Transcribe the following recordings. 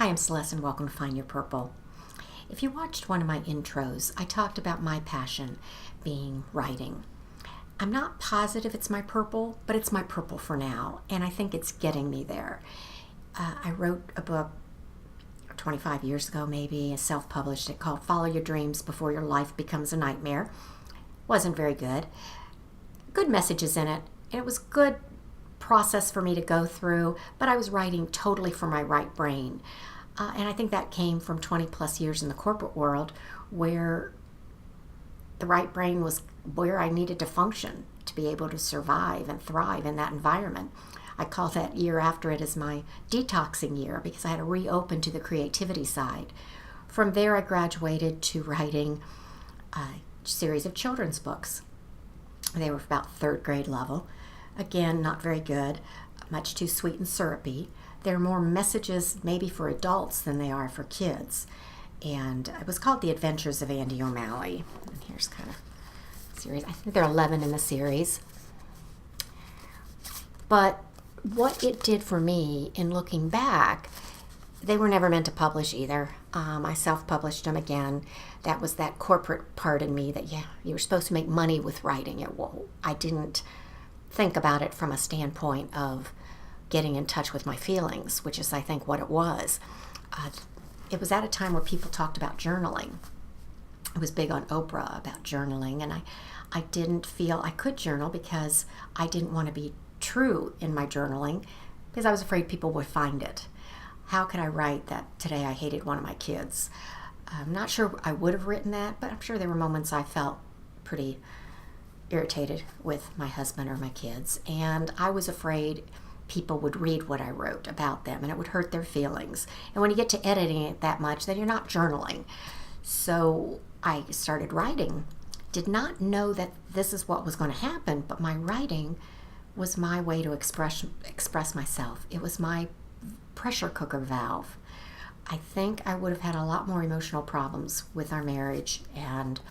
Hi, I'm Celeste and welcome to Find Your Purple. If you watched one of my intros, I talked about my passion being writing. I'm not positive it's my purple, but it's my purple for now, and I think it's getting me there. I wrote a book 25 years ago, maybe, self-published it called Follow Your Dreams Before Your Life Becomes a Nightmare. Wasn't very good. Good messages in it, and it was good process for me to go through, but I was writing totally from my right brain. And I think that came from 20 plus years in the corporate world where the right brain was where I needed to function to be able to survive and thrive in that environment. I call that year after it as my detoxing year because I had to reopen to the creativity side. From there, I graduated to writing a series of children's books. They were about third grade level. Again, not very good, much too sweet and syrupy. They're more messages maybe for adults than they are for kids. And it was called The Adventures of Andi O'Malley. And here's kind of a series. I think there are 11 in the series. But what it did for me in looking back, they were never meant to publish either. I self-published them again. That was that corporate part in me that, you were supposed to make money with writing. I didn't think about it from a standpoint of getting in touch with my feelings, which is, I think, what it was. It was at a time where people talked about journaling. It was big on Oprah about journaling, and I didn't feel I could journal because I didn't want to be true in my journaling because I was afraid people would find it. How could I write that today I hated one of my kids? I'm not sure I would have written that, but I'm sure there were moments I felt pretty irritated with my husband or my kids, and I was afraid people would read what I wrote about them and it would hurt their feelings. And when you get to editing it that much, then you're not journaling. So I started writing. Did not know that this is what was going to happen, but my writing was my way to express myself. It was my pressure cooker valve. I think I would have had a lot more emotional problems with our marriage and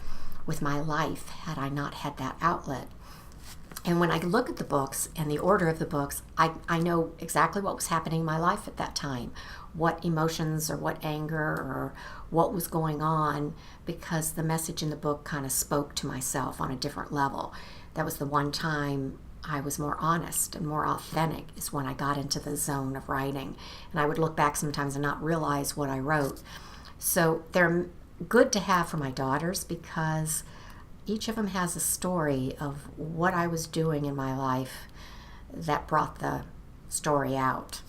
with my life had I not had that outlet. And when I look at the books and the order of the books, I know exactly what was happening in my life at that time, what emotions or what anger or what was going on, because the message in the book kind of spoke to myself on a different level. That was the one time I was more honest and more authentic, is when I got into the zone of writing. And I would look back sometimes and not realize what I wrote. So they're good to have for my daughters because each of them has a story of what I was doing in my life that brought the story out.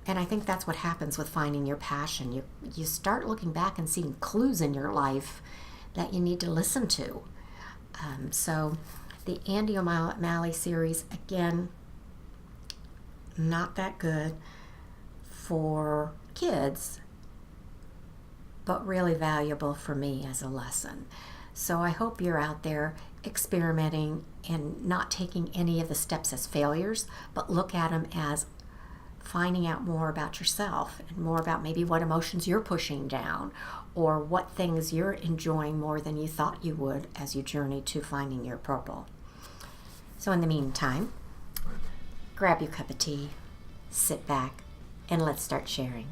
And I think that's what happens with finding your passion. You start looking back and seeing clues in your life that you need to listen to. So the Andi OMalley series, again, not that good for kids, but really valuable for me as a lesson. So I hope you're out there experimenting and not taking any of the steps as failures, but look at them as finding out more about yourself and more about maybe what emotions you're pushing down or what things you're enjoying more than you thought you would as you journey to finding your purple. So in the meantime, grab your cup of tea, sit back, and let's start sharing.